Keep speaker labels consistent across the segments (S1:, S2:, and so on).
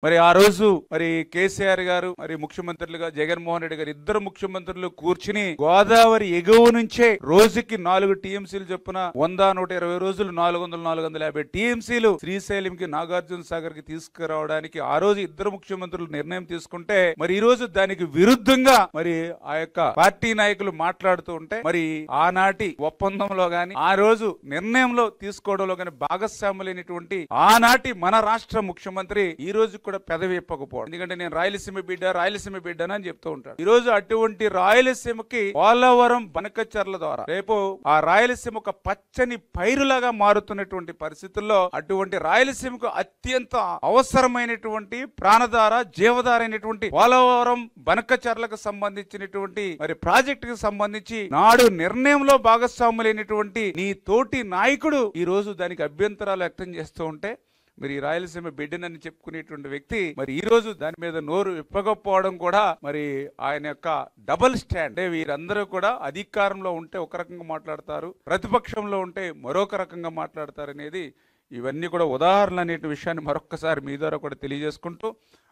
S1: మరి ఆ రోజు మరి కేసీఆర్ గారు మరి ముఖ్యమంత్రులుగా జగన్మోహన్ రెడ్డి గారు ఇద్దరు ముఖ్యమంత్రులు కూర్చుని గోదావరి ఎగువ నుంచే రోజుకి 4 టీఎంసీలు చొప్పున 100-120 రోజులు 400-450 టీఎంసీలు శ్రీశైలంకి నాగార్జున సాగర్ కి తీసుకురావడానికి ఆ రోజు ఇద్దరు ముఖ్యమంత్రులు నిర్ణయం తీసుకుంటే మరి ఈ రోజు దానికి విరుద్ధంగా మరి ఆ యొక్క పార్టీ నాయకులు మాట్లాడుతూ ఉంటే మరి ఆనాటి ఒప్పందంలో గాని ఆ రోజు నిర్ణయంలో తీసుకోవడంలో గాని భాగస్వాములైనటువంటి ఆనాటి మన రాష్ట్ర ముఖ్యమంత్రి ఈ రోజు కూడా పెదవి ఇప్పకపోవడం. ఎందుకంటే నేను రాయలసీమ బిడ్డ అని చెప్తూ ఉంటాడు. ఈ రోజు అటువంటి రాయలసీమకి పోలవరం బనకచర్ల ద్వారా రేపు ఆ రాయలసీమ ఒక పచ్చని పైరులాగా మారుతున్నటువంటి పరిస్థితుల్లో అటువంటి రాయలసీమకు అత్యంత అవసరమైనటువంటి ప్రాణధార జీవధార అయినటువంటి పోలవరం బనకచర్లకు సంబంధించినటువంటి మరి ప్రాజెక్టుకు సంబంధించి నాడు నిర్ణయంలో భాగస్వాములైనటువంటి నీ తోటి నాయకుడు ఈ రోజు దానికి అభ్యంతరాలు వ్యక్తం చేస్తూ ఉంటే మరి రాయలసీమ బిడ్డనని చెప్పుకునేటువంటి వ్యక్తి మరి ఈ రోజు దాని మీద నోరు విప్పకపోవడం కూడా మరి ఆయన యొక్క డబుల్ స్టాండ్. అంటే వీరందరూ కూడా అధికారంలో ఉంటే ఒక రకంగా మాట్లాడతారు, ప్రతిపక్షంలో ఉంటే మరొక రకంగా మాట్లాడతారు అనేది ఇవన్నీ కూడా ఉదాహరణలు అనే విషయాన్ని మరొక్కసారి మీ ద్వారా కూడా తెలియజేసుకుంటూ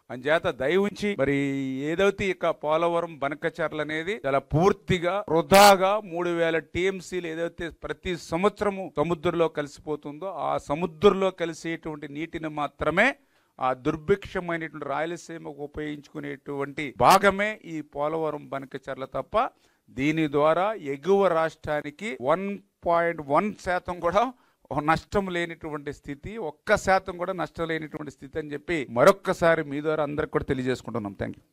S1: అంచేత దయ ఉంచి మరి ఏదైతే ఇక పోలవరం బనకచర్ల అనేది చాలా పూర్తిగా వృధాగా 3000 టీఎంసీలు ఏదైతే ప్రతి సంవత్సరము సముద్రంలో కలిసిపోతుందో ఆ సముద్రంలో కలిసేటువంటి నీటిని మాత్రమే ఆ దుర్భిక్షమైనటువంటి రాయలసీమకు ఉపయోగించుకునేటువంటి భాగమే ఈ పోలవరం బనకచర్ల తప్ప దీని ద్వారా ఎగువ రాష్ట్రానికి 1.1% కూడా నష్టం లేనిటువంటి స్థితి, 1% కూడా నష్టం లేనిటువంటి స్థితి అని చెప్పి మరొక్కసారి మీ ద్వారా అందరికి కూడా తెలియజేసుకుంటున్నాం. Thank you.